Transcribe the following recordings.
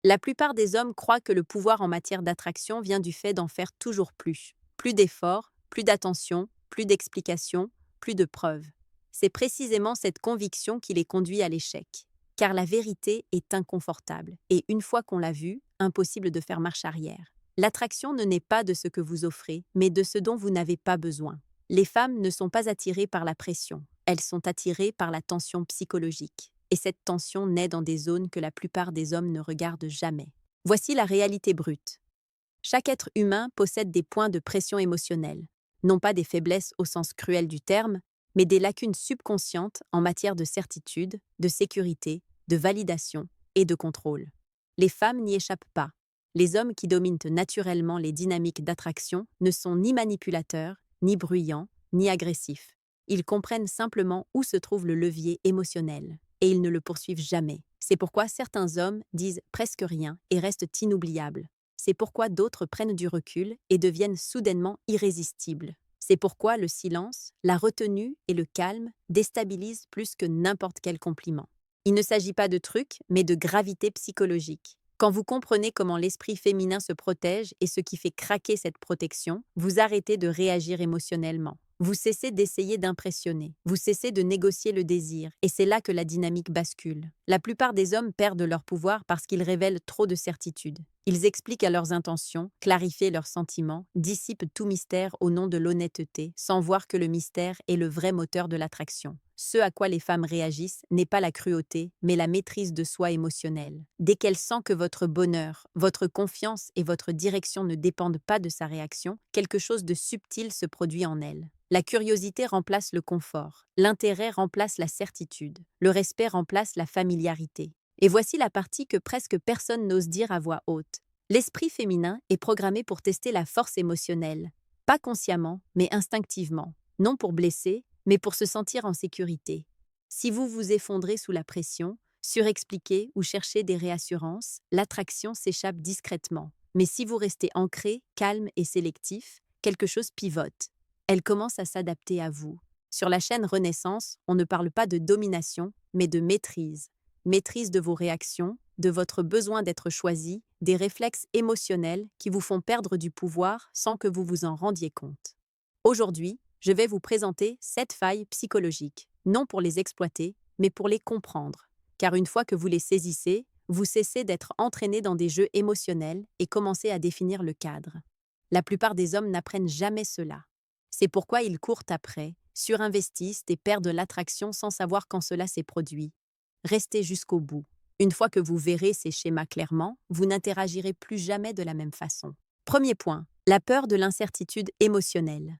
La plupart des hommes croient que le pouvoir en matière d'attraction vient du fait d'en faire toujours plus. Plus d'efforts, plus d'attention, plus d'explications, plus de preuves. C'est précisément cette conviction qui les conduit à l'échec. Car la vérité est inconfortable, et une fois qu'on l'a vue, impossible de faire marche arrière. L'attraction ne naît pas de ce que vous offrez, mais de ce dont vous n'avez pas besoin. Les femmes ne sont pas attirées par la pression, elles sont attirées par la tension psychologique. Et cette tension naît dans des zones que la plupart des hommes ne regardent jamais. Voici la réalité brute. Chaque être humain possède des points de pression émotionnelle, non pas des faiblesses au sens cruel du terme, mais des lacunes subconscientes en matière de certitude, de sécurité, de validation et de contrôle. Les femmes n'y échappent pas. Les hommes qui dominent naturellement les dynamiques d'attraction ne sont ni manipulateurs, ni bruyants, ni agressifs. Ils comprennent simplement où se trouve le levier émotionnel, et ils ne le poursuivent jamais. C'est pourquoi certains hommes disent presque rien et restent inoubliables. C'est pourquoi d'autres prennent du recul et deviennent soudainement irrésistibles. C'est pourquoi le silence, la retenue et le calme déstabilisent plus que n'importe quel compliment. Il ne s'agit pas de trucs, mais de gravité psychologique. Quand vous comprenez comment l'esprit féminin se protège et ce qui fait craquer cette protection, vous arrêtez de réagir émotionnellement. Vous cessez d'essayer d'impressionner, vous cessez de négocier le désir, et c'est là que la dynamique bascule. La plupart des hommes perdent leur pouvoir parce qu'ils révèlent trop de certitudes. Ils expliquent à leurs intentions, clarifient leurs sentiments, dissipent tout mystère au nom de l'honnêteté, sans voir que le mystère est le vrai moteur de l'attraction. Ce à quoi les femmes réagissent n'est pas la cruauté, mais la maîtrise de soi émotionnelle. Dès qu'elle sent que votre bonheur, votre confiance et votre direction ne dépendent pas de sa réaction, quelque chose de subtil se produit en elle. La curiosité remplace le confort, l'intérêt remplace la certitude, le respect remplace la familiarité. Et voici la partie que presque personne n'ose dire à voix haute. L'esprit féminin est programmé pour tester la force émotionnelle, pas consciemment, mais instinctivement, non pour blesser, mais pour se sentir en sécurité. Si vous vous effondrez sous la pression, surexpliquez ou cherchez des réassurances, l'attraction s'échappe discrètement. Mais si vous restez ancré, calme et sélectif, quelque chose pivote. Elle commence à s'adapter à vous. Sur la chaîne Renaissance, on ne parle pas de domination, mais de maîtrise. Maîtrise de vos réactions, de votre besoin d'être choisi, des réflexes émotionnels qui vous font perdre du pouvoir sans que vous vous en rendiez compte. Aujourd'hui, je vais vous présenter 7 failles psychologiques, non pour les exploiter, mais pour les comprendre. Car une fois que vous les saisissez, vous cessez d'être entraîné dans des jeux émotionnels et commencez à définir le cadre. La plupart des hommes n'apprennent jamais cela. C'est pourquoi ils courent après, surinvestissent et perdent l'attraction sans savoir quand cela s'est produit. Restez jusqu'au bout. Une fois que vous verrez ces schémas clairement, vous n'interagirez plus jamais de la même façon. Premier point, la peur de l'incertitude émotionnelle.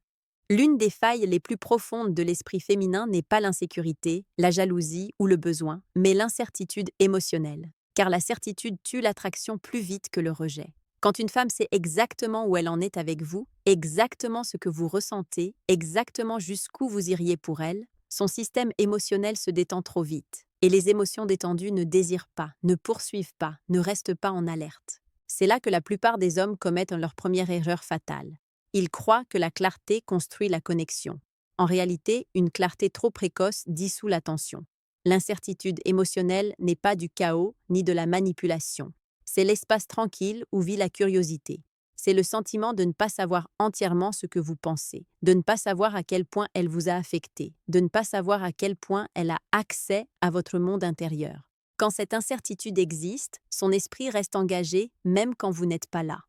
L'une des failles les plus profondes de l'esprit féminin n'est pas l'insécurité, la jalousie ou le besoin, mais l'incertitude émotionnelle. Car la certitude tue l'attraction plus vite que le rejet. Quand une femme sait exactement où elle en est avec vous, exactement ce que vous ressentez, exactement jusqu'où vous iriez pour elle, son système émotionnel se détend trop vite. Et les émotions détendues ne désirent pas, ne poursuivent pas, ne restent pas en alerte. C'est là que la plupart des hommes commettent leur première erreur fatale. Ils croient que la clarté construit la connexion. En réalité, une clarté trop précoce dissout l'attention. L'incertitude émotionnelle n'est pas du chaos ni de la manipulation. C'est l'espace tranquille où vit la curiosité. C'est le sentiment de ne pas savoir entièrement ce que vous pensez, de ne pas savoir à quel point elle vous a affecté, de ne pas savoir à quel point elle a accès à votre monde intérieur. Quand cette incertitude existe, son esprit reste engagé même quand vous n'êtes pas là.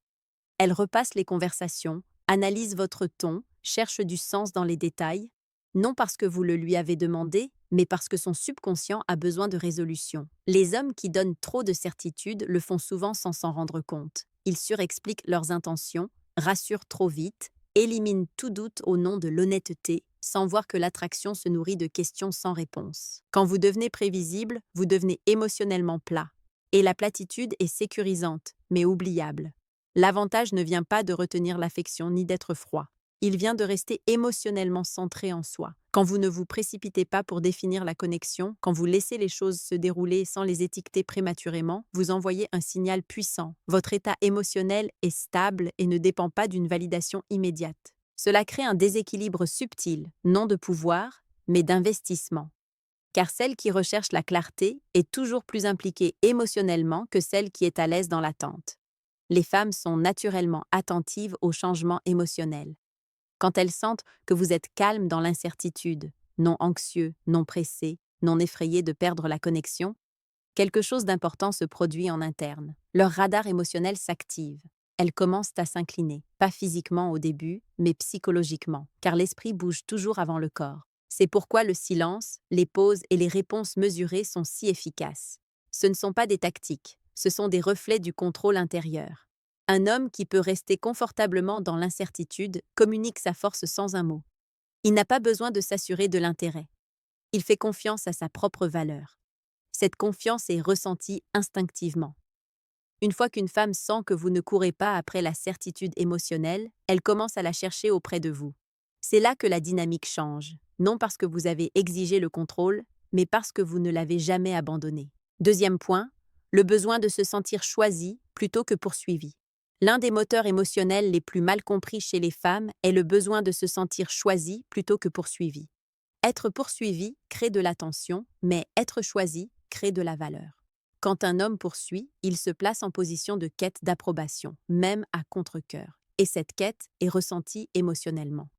Elle repasse les conversations, analyse votre ton, cherche du sens dans les détails, non parce que vous le lui avez demandé, mais parce que son subconscient a besoin de résolution. Les hommes qui donnent trop de certitude le font souvent sans s'en rendre compte. Ils surexpliquent leurs intentions, rassurent trop vite, éliminent tout doute au nom de l'honnêteté, sans voir que l'attraction se nourrit de questions sans réponse. Quand vous devenez prévisible, vous devenez émotionnellement plat. Et la platitude est sécurisante, mais oubliable. L'avantage ne vient pas de retenir l'affection ni d'être froid. Il vient de rester émotionnellement centré en soi. Quand vous ne vous précipitez pas pour définir la connexion, quand vous laissez les choses se dérouler sans les étiqueter prématurément, vous envoyez un signal puissant. Votre état émotionnel est stable et ne dépend pas d'une validation immédiate. Cela crée un déséquilibre subtil, non de pouvoir, mais d'investissement. car celle qui recherche la clarté est toujours plus impliquée émotionnellement que celle qui est à l'aise dans l'attente. Les femmes sont naturellement attentives aux changements émotionnels. Quand elles sentent que vous êtes calme dans l'incertitude, non anxieux, non pressé, non effrayé de perdre la connexion, quelque chose d'important se produit en interne. Leur radar émotionnel s'active. Elles commencent à s'incliner, pas physiquement au début, mais psychologiquement, car l'esprit bouge toujours avant le corps. C'est pourquoi le silence, les pauses et les réponses mesurées sont si efficaces. Ce ne sont pas des tactiques, ce sont des reflets du contrôle intérieur. Un homme qui peut rester confortablement dans l'incertitude communique sa force sans un mot. Il n'a pas besoin de s'assurer de l'intérêt. Il fait confiance à sa propre valeur. Cette confiance est ressentie instinctivement. Une fois qu'une femme sent que vous ne courez pas après la certitude émotionnelle, elle commence à la chercher auprès de vous. C'est là que la dynamique change, non parce que vous avez exigé le contrôle, mais parce que vous ne l'avez jamais abandonné. Deuxième point, le besoin de se sentir choisi plutôt que poursuivi. L'un des moteurs émotionnels les plus mal compris chez les femmes est le besoin de se sentir choisi plutôt que poursuivi. Être poursuivi crée de l'attention, mais être choisi crée de la valeur. Quand un homme poursuit, il se place en position de quête d'approbation, même à contre-cœur, et cette quête est ressentie émotionnellement.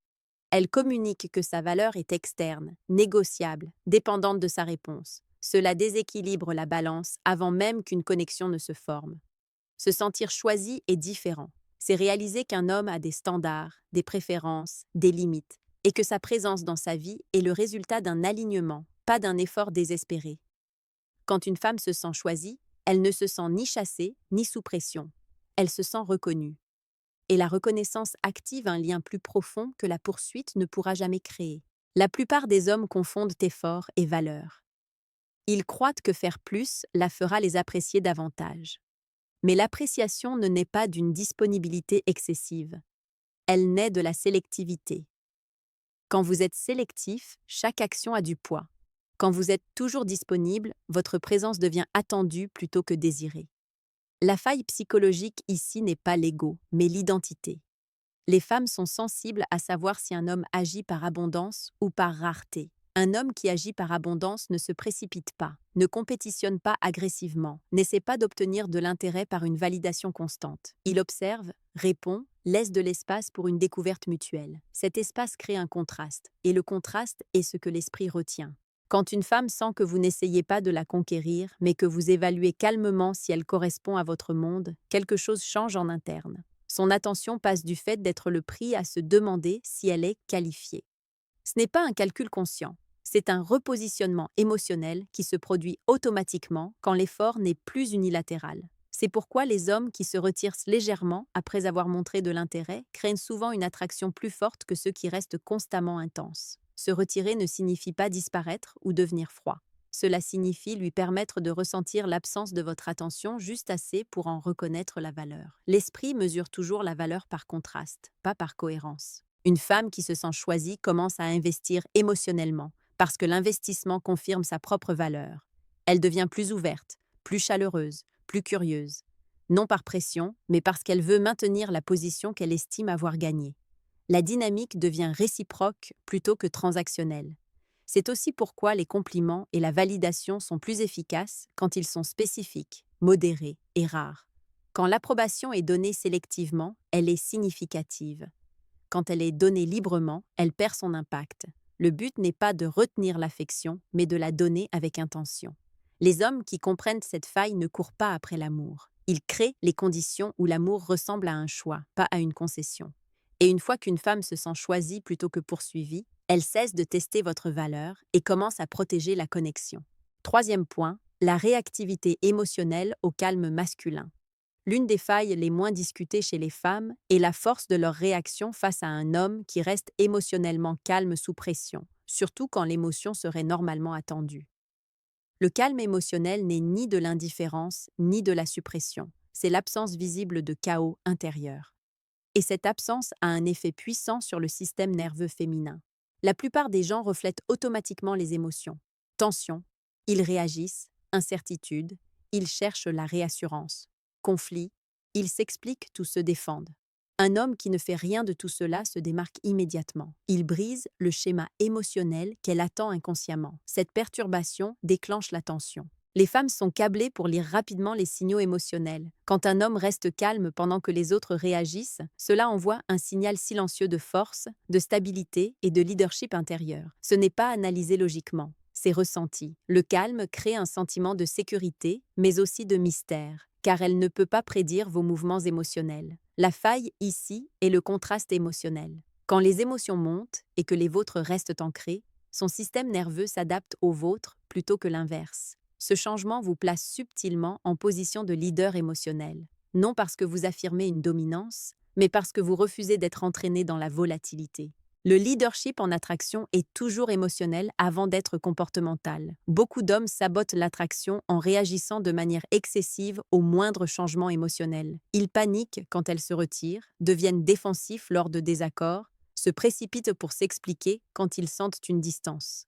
Elle communique que sa valeur est externe, négociable, dépendante de sa réponse. Cela déséquilibre la balance avant même qu'une connexion ne se forme. Se sentir choisi est différent. C'est réaliser qu'un homme a des standards, des préférences, des limites, et que sa présence dans sa vie est le résultat d'un alignement, pas d'un effort désespéré. Quand une femme se sent choisie, elle ne se sent ni chassée, ni sous pression. Elle se sent reconnue. Et la reconnaissance active un lien plus profond que la poursuite ne pourra jamais créer. La plupart des hommes confondent effort et valeur. Ils croient que faire plus la fera les apprécier davantage. Mais l'appréciation ne naît pas d'une disponibilité excessive. Elle naît de la sélectivité. Quand vous êtes sélectif, chaque action a du poids. Quand vous êtes toujours disponible, votre présence devient attendue plutôt que désirée. La faille psychologique ici n'est pas l'ego, mais l'identité. Les femmes sont sensibles à savoir si un homme agit par abondance ou par rareté. Un homme qui agit par abondance ne se précipite pas, ne compétitionne pas agressivement, n'essaie pas d'obtenir de l'intérêt par une validation constante. Il observe, répond, laisse de l'espace pour une découverte mutuelle. Cet espace crée un contraste, et le contraste est ce que l'esprit retient. Quand une femme sent que vous n'essayez pas de la conquérir, mais que vous évaluez calmement si elle correspond à votre monde, quelque chose change en interne. Son attention passe du fait d'être le prix à se demander si elle est qualifiée. Ce n'est pas un calcul conscient, c'est un repositionnement émotionnel qui se produit automatiquement quand l'effort n'est plus unilatéral. C'est pourquoi les hommes qui se retirent légèrement après avoir montré de l'intérêt craignent souvent une attraction plus forte que ceux qui restent constamment intenses. Se retirer ne signifie pas disparaître ou devenir froid. Cela signifie lui permettre de ressentir l'absence de votre attention juste assez pour en reconnaître la valeur. L'esprit mesure toujours la valeur par contraste, pas par cohérence. Une femme qui se sent choisie commence à investir émotionnellement, parce que l'investissement confirme sa propre valeur. Elle devient plus ouverte, plus chaleureuse, plus curieuse. Non par pression, mais parce qu'elle veut maintenir la position qu'elle estime avoir gagnée. La dynamique devient réciproque plutôt que transactionnelle. C'est aussi pourquoi les compliments et la validation sont plus efficaces quand ils sont spécifiques, modérés et rares. Quand l'approbation est donnée sélectivement, elle est significative. Quand elle est donnée librement, elle perd son impact. Le but n'est pas de retenir l'affection, mais de la donner avec intention. Les hommes qui comprennent cette faille ne courent pas après l'amour. Ils créent les conditions où l'amour ressemble à un choix, pas à une concession. Et une fois qu'une femme se sent choisie plutôt que poursuivie, elle cesse de tester votre valeur et commence à protéger la connexion. Troisième point, la réactivité émotionnelle au calme masculin. L'une des failles les moins discutées chez les femmes est la force de leur réaction face à un homme qui reste émotionnellement calme sous pression, surtout quand l'émotion serait normalement attendue. Le calme émotionnel n'est ni de l'indifférence ni de la suppression, c'est l'absence visible de chaos intérieur. Et cette absence a un effet puissant sur le système nerveux féminin. La plupart des gens reflètent automatiquement les émotions. Tension, ils réagissent, incertitude, ils cherchent la réassurance. Conflit, ils s'expliquent ou se défendent. Un homme qui ne fait rien de tout cela se démarque immédiatement. Il brise le schéma émotionnel qu'elle attend inconsciemment. Cette perturbation déclenche la tension. Les femmes sont câblées pour lire rapidement les signaux émotionnels. Quand un homme reste calme pendant que les autres réagissent, cela envoie un signal silencieux de force, de stabilité et de leadership intérieur. Ce n'est pas analysé logiquement, c'est ressenti. Le calme crée un sentiment de sécurité, mais aussi de mystère, car elle ne peut pas prédire vos mouvements émotionnels. La faille ici est le contraste émotionnel. Quand les émotions montent et que les vôtres restent ancrées, son système nerveux s'adapte au vôtre plutôt que l'inverse. Ce changement vous place subtilement en position de leader émotionnel, non parce que vous affirmez une dominance, mais parce que vous refusez d'être entraîné dans la volatilité. Le leadership en attraction est toujours émotionnel avant d'être comportemental. Beaucoup d'hommes sabotent l'attraction en réagissant de manière excessive aux moindres changements émotionnels. Ils paniquent quand elle se retire, deviennent défensifs lors de désaccords, se précipitent pour s'expliquer quand ils sentent une distance.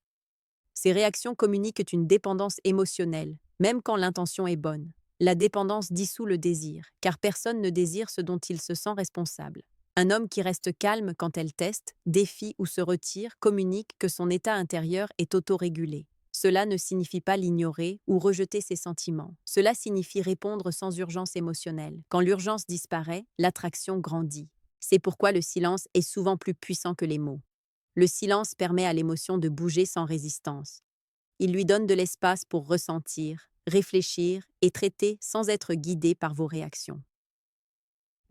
Ces réactions communiquent une dépendance émotionnelle, même quand l'intention est bonne. La dépendance dissout le désir, car personne ne désire ce dont il se sent responsable. Un homme qui reste calme quand elle teste, défie ou se retire communique que son état intérieur est autorégulé. Cela ne signifie pas l'ignorer ou rejeter ses sentiments. Cela signifie répondre sans urgence émotionnelle. Quand l'urgence disparaît, l'attraction grandit. C'est pourquoi le silence est souvent plus puissant que les mots. Le silence permet à l'émotion de bouger sans résistance. Il lui donne de l'espace pour ressentir, réfléchir et traiter sans être guidé par vos réactions.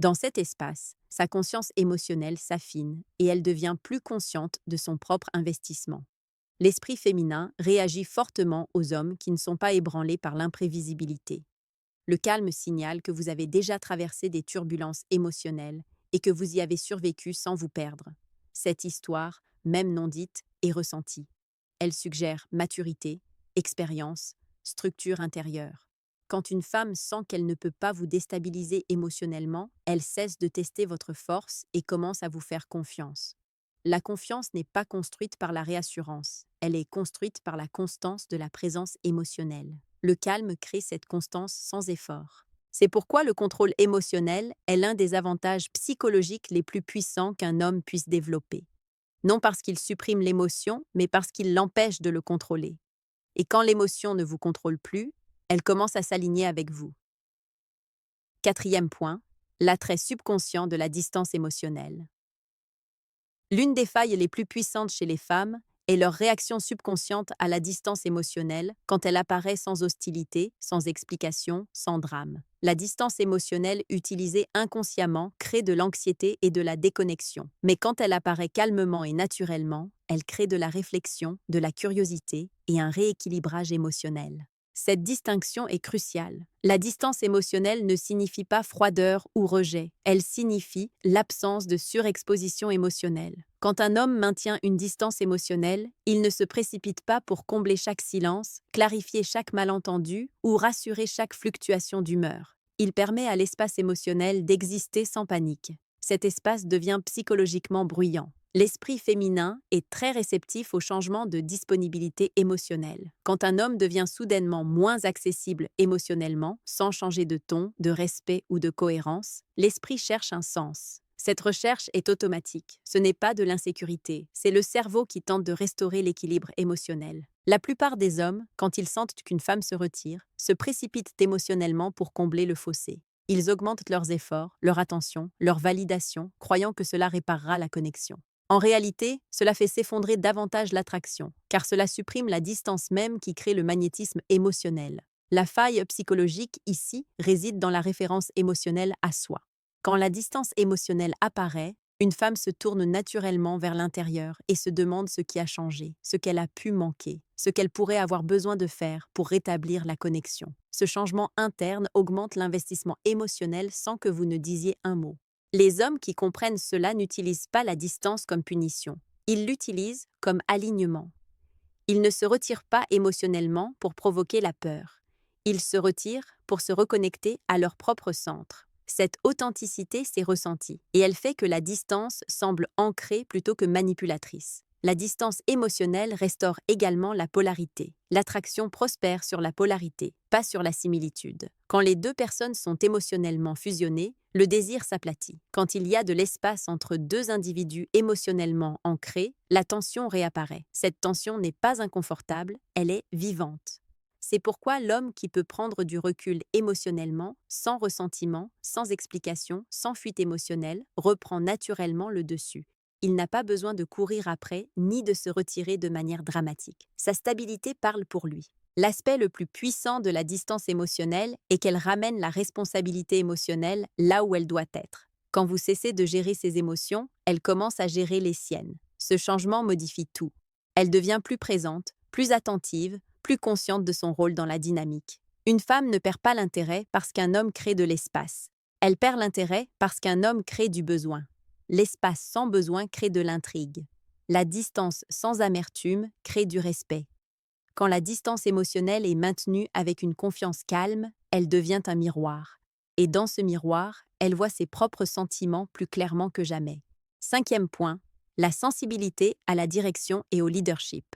Dans cet espace, sa conscience émotionnelle s'affine et elle devient plus consciente de son propre investissement. L'esprit féminin réagit fortement aux hommes qui ne sont pas ébranlés par l'imprévisibilité. Le calme signale que vous avez déjà traversé des turbulences émotionnelles et que vous y avez survécu sans vous perdre. Cette histoire, même non dite, est ressentie. Elle suggère maturité, expérience, structure intérieure. Quand une femme sent qu'elle ne peut pas vous déstabiliser émotionnellement, elle cesse de tester votre force et commence à vous faire confiance. La confiance n'est pas construite par la réassurance, elle est construite par la constance de la présence émotionnelle. Le calme crée cette constance sans effort. C'est pourquoi le contrôle émotionnel est l'un des avantages psychologiques les plus puissants qu'un homme puisse développer. Non parce qu'il supprime l'émotion, mais parce qu'il l'empêche de le contrôler. Et quand l'émotion ne vous contrôle plus, elle commence à s'aligner avec vous. Quatrième point, l'attrait subconscient de la distance émotionnelle. L'une des failles les plus puissantes chez les femmes est leur réaction subconsciente à la distance émotionnelle quand elle apparaît sans hostilité, sans explication, sans drame. La distance émotionnelle utilisée inconsciemment crée de l'anxiété et de la déconnexion. Mais quand elle apparaît calmement et naturellement, elle crée de la réflexion, de la curiosité et un rééquilibrage émotionnel. Cette distinction est cruciale. La distance émotionnelle ne signifie pas froideur ou rejet, elle signifie l'absence de surexposition émotionnelle. Quand un homme maintient une distance émotionnelle, il ne se précipite pas pour combler chaque silence, clarifier chaque malentendu ou rassurer chaque fluctuation d'humeur. Il permet à l'espace émotionnel d'exister sans panique. Cet espace devient psychologiquement bruyant. L'esprit féminin est très réceptif au changement de disponibilité émotionnelle. Quand un homme devient soudainement moins accessible émotionnellement, sans changer de ton, de respect ou de cohérence, l'esprit cherche un sens. Cette recherche est automatique. Ce n'est pas de l'insécurité, c'est le cerveau qui tente de restaurer l'équilibre émotionnel. La plupart des hommes, quand ils sentent qu'une femme se retire, se précipitent émotionnellement pour combler le fossé. Ils augmentent leurs efforts, leur attention, leur validation, croyant que cela réparera la connexion. En réalité, cela fait s'effondrer davantage l'attraction, car cela supprime la distance même qui crée le magnétisme émotionnel. La faille psychologique, ici, réside dans la référence émotionnelle à soi. Quand la distance émotionnelle apparaît, une femme se tourne naturellement vers l'intérieur et se demande ce qui a changé, ce qu'elle a pu manquer, ce qu'elle pourrait avoir besoin de faire pour rétablir la connexion. Ce changement interne augmente l'investissement émotionnel sans que vous ne disiez un mot. Les hommes qui comprennent cela n'utilisent pas la distance comme punition. Ils l'utilisent comme alignement. Ils ne se retirent pas émotionnellement pour provoquer la peur. Ils se retirent pour se reconnecter à leur propre centre. Cette authenticité s'est ressentie et elle fait que la distance semble ancrée plutôt que manipulatrice. La distance émotionnelle restaure également la polarité. L'attraction prospère sur la polarité, pas sur la similitude. Quand les deux personnes sont émotionnellement fusionnées, le désir s'aplatit. Quand il y a de l'espace entre deux individus émotionnellement ancrés, la tension réapparaît. Cette tension n'est pas inconfortable, elle est vivante. C'est pourquoi l'homme qui peut prendre du recul émotionnellement, sans ressentiment, sans explication, sans fuite émotionnelle, reprend naturellement le dessus. Il n'a pas besoin de courir après, ni de se retirer de manière dramatique. Sa stabilité parle pour lui. L'aspect le plus puissant de la distance émotionnelle est qu'elle ramène la responsabilité émotionnelle là où elle doit être. Quand vous cessez de gérer ses émotions, elle commence à gérer les siennes. Ce changement modifie tout. Elle devient plus présente, plus attentive, plus consciente de son rôle dans la dynamique. Une femme ne perd pas l'intérêt parce qu'un homme crée de l'espace. Elle perd l'intérêt parce qu'un homme crée du besoin. L'espace sans besoin crée de l'intrigue. La distance sans amertume crée du respect. Quand la distance émotionnelle est maintenue avec une confiance calme, elle devient un miroir. Et dans ce miroir, elle voit ses propres sentiments plus clairement que jamais. 5e point, la sensibilité à la direction et au leadership.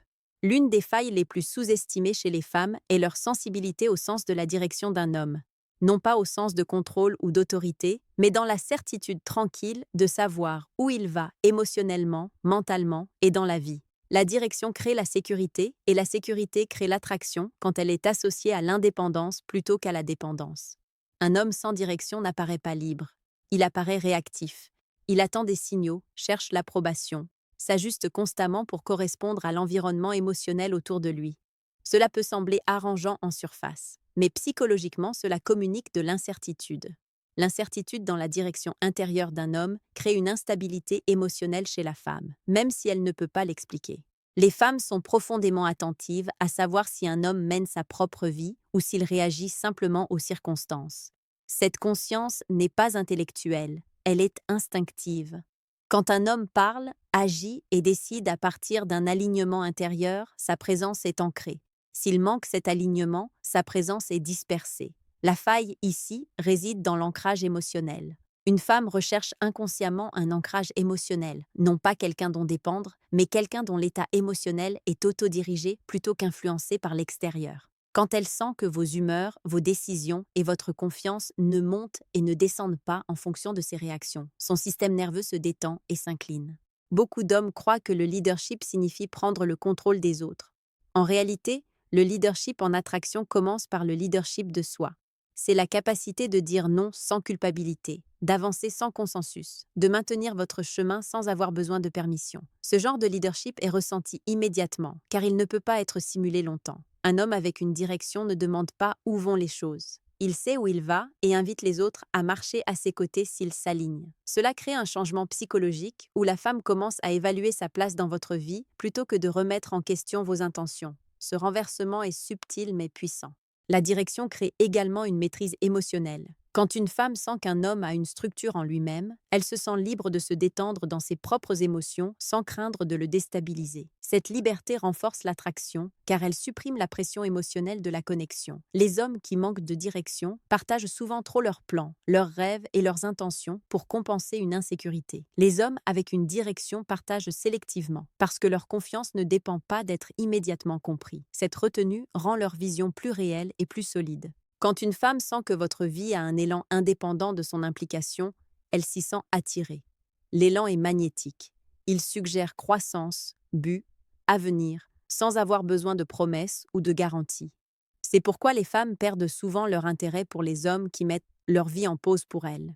L'une des failles les plus sous-estimées chez les femmes est leur sensibilité au sens de la direction d'un homme. Non pas au sens de contrôle ou d'autorité, mais dans la certitude tranquille de savoir où il va émotionnellement, mentalement et dans la vie. La direction crée la sécurité et la sécurité crée l'attraction quand elle est associée à l'indépendance plutôt qu'à la dépendance. Un homme sans direction n'apparaît pas libre. Il apparaît réactif. Il attend des signaux, cherche l'approbation, s'ajuste constamment pour correspondre à l'environnement émotionnel autour de lui. Cela peut sembler arrangeant en surface, mais psychologiquement cela communique de l'incertitude. L'incertitude dans la direction intérieure d'un homme crée une instabilité émotionnelle chez la femme, même si elle ne peut pas l'expliquer. Les femmes sont profondément attentives à savoir si un homme mène sa propre vie ou s'il réagit simplement aux circonstances. Cette conscience n'est pas intellectuelle, elle est instinctive. Quand un homme parle, agit et décide à partir d'un alignement intérieur, sa présence est ancrée. S'il manque cet alignement, sa présence est dispersée. La faille ici réside dans l'ancrage émotionnel. Une femme recherche inconsciemment un ancrage émotionnel, non pas quelqu'un dont dépendre, mais quelqu'un dont l'état émotionnel est autodirigé plutôt qu'influencé par l'extérieur. Quand elle sent que vos humeurs, vos décisions et votre confiance ne montent et ne descendent pas en fonction de ses réactions, son système nerveux se détend et s'incline. Beaucoup d'hommes croient que le leadership signifie prendre le contrôle des autres. En réalité, le leadership en attraction commence par le leadership de soi. C'est la capacité de dire non sans culpabilité, d'avancer sans consensus, de maintenir votre chemin sans avoir besoin de permission. Ce genre de leadership est ressenti immédiatement, car il ne peut pas être simulé longtemps. Un homme avec une direction ne demande pas où vont les choses. Il sait où il va et invite les autres à marcher à ses côtés s'ils s'alignent. Cela crée un changement psychologique où la femme commence à évaluer sa place dans votre vie plutôt que de remettre en question vos intentions. Ce renversement est subtil mais puissant. La direction crée également une maîtrise émotionnelle. Quand une femme sent qu'un homme a une structure en lui-même, elle se sent libre de se détendre dans ses propres émotions sans craindre de le déstabiliser. Cette liberté renforce l'attraction car elle supprime la pression émotionnelle de la connexion. Les hommes qui manquent de direction partagent souvent trop leurs plans, leurs rêves et leurs intentions pour compenser une insécurité. Les hommes avec une direction partagent sélectivement parce que leur confiance ne dépend pas d'être immédiatement compris. Cette retenue rend leur vision plus réelle et plus solide. Quand une femme sent que votre vie a un élan indépendant de son implication, elle s'y sent attirée. L'élan est magnétique. Il suggère croissance, but, avenir, sans avoir besoin de promesses ou de garanties. C'est pourquoi les femmes perdent souvent leur intérêt pour les hommes qui mettent leur vie en pause pour elles.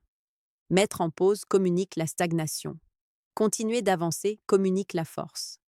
Mettre en pause communique la stagnation. Continuer d'avancer communique la force.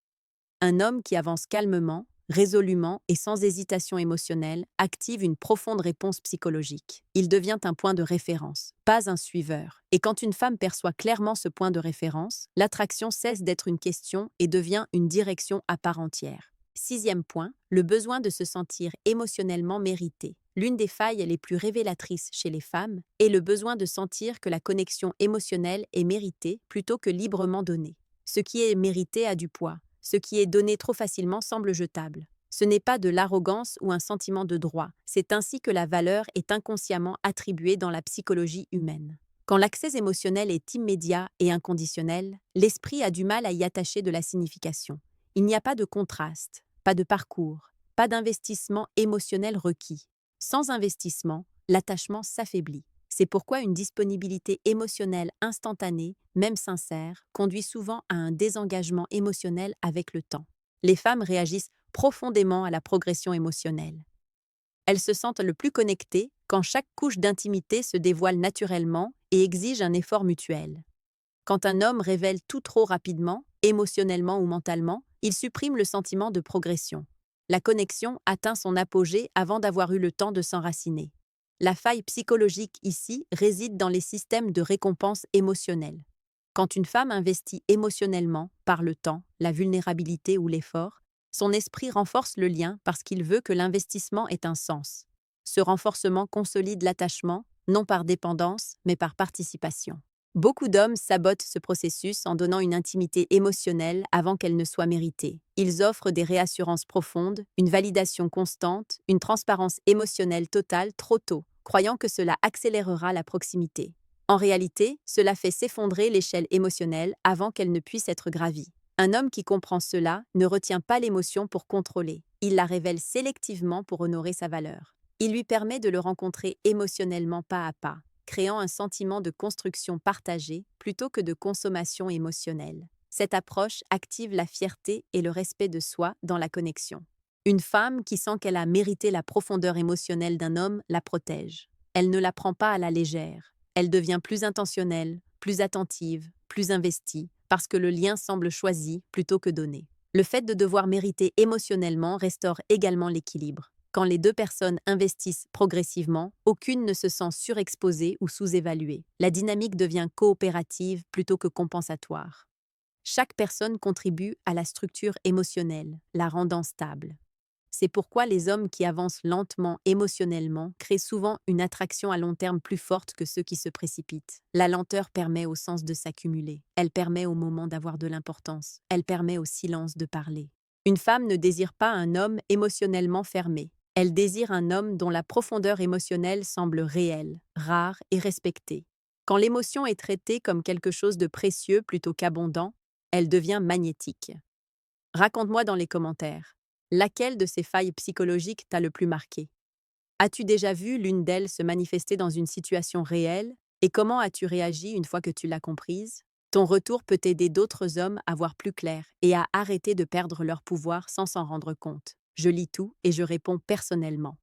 Un homme qui avance calmement, résolument et sans hésitation émotionnelle, active une profonde réponse psychologique. Il devient un point de référence, pas un suiveur. Et quand une femme perçoit clairement ce point de référence, l'attraction cesse d'être une question et devient une direction à part entière. 6e point, le besoin de se sentir émotionnellement mérité. L'une des failles les plus révélatrices chez les femmes est le besoin de sentir que la connexion émotionnelle est méritée plutôt que librement donnée. Ce qui est mérité a du poids. Ce qui est donné trop facilement semble jetable. Ce n'est pas de l'arrogance ou un sentiment de droit, c'est ainsi que la valeur est inconsciemment attribuée dans la psychologie humaine. Quand l'accès émotionnel est immédiat et inconditionnel, l'esprit a du mal à y attacher de la signification. Il n'y a pas de contraste, pas de parcours, pas d'investissement émotionnel requis. Sans investissement, l'attachement s'affaiblit. C'est pourquoi une disponibilité émotionnelle instantanée, même sincère, conduit souvent à un désengagement émotionnel avec le temps. Les femmes réagissent profondément à la progression émotionnelle. Elles se sentent le plus connectées quand chaque couche d'intimité se dévoile naturellement et exige un effort mutuel. Quand un homme révèle tout trop rapidement, émotionnellement ou mentalement, il supprime le sentiment de progression. La connexion atteint son apogée avant d'avoir eu le temps de s'enraciner. La faille psychologique ici réside dans les systèmes de récompense émotionnelle. Quand une femme investit émotionnellement, par le temps, la vulnérabilité ou l'effort, son esprit renforce le lien parce qu'il veut que l'investissement ait un sens. Ce renforcement consolide l'attachement, non par dépendance, mais par participation. Beaucoup d'hommes sabotent ce processus en donnant une intimité émotionnelle avant qu'elle ne soit méritée. Ils offrent des réassurances profondes, une validation constante, une transparence émotionnelle totale trop tôt, croyant que cela accélérera la proximité. En réalité, cela fait s'effondrer l'échelle émotionnelle avant qu'elle ne puisse être gravie. Un homme qui comprend cela ne retient pas l'émotion pour contrôler. Il la révèle sélectivement pour honorer sa valeur. Il lui permet de le rencontrer émotionnellement pas à pas, créant un sentiment de construction partagée plutôt que de consommation émotionnelle. Cette approche active la fierté et le respect de soi dans la connexion. Une femme qui sent qu'elle a mérité la profondeur émotionnelle d'un homme la protège. Elle ne la prend pas à la légère. Elle devient plus intentionnelle, plus attentive, plus investie, parce que le lien semble choisi plutôt que donné. Le fait de devoir mériter émotionnellement restaure également l'équilibre. Quand les deux personnes investissent progressivement, aucune ne se sent surexposée ou sous-évaluée. La dynamique devient coopérative plutôt que compensatoire. Chaque personne contribue à la structure émotionnelle, la rendant stable. C'est pourquoi les hommes qui avancent lentement émotionnellement créent souvent une attraction à long terme plus forte que ceux qui se précipitent. La lenteur permet au sens de s'accumuler. Elle permet au moment d'avoir de l'importance. Elle permet au silence de parler. Une femme ne désire pas un homme émotionnellement fermé. Elle désire un homme dont la profondeur émotionnelle semble réelle, rare et respectée. Quand l'émotion est traitée comme quelque chose de précieux plutôt qu'abondant, elle devient magnétique. Raconte-moi dans les commentaires. Laquelle de ces failles psychologiques t'a le plus marqué? As-tu déjà vu l'une d'elles se manifester dans une situation réelle et comment as-tu réagi une fois que tu l'as comprise? Ton retour peut aider d'autres hommes à voir plus clair et à arrêter de perdre leur pouvoir sans s'en rendre compte. Je lis tout et je réponds personnellement.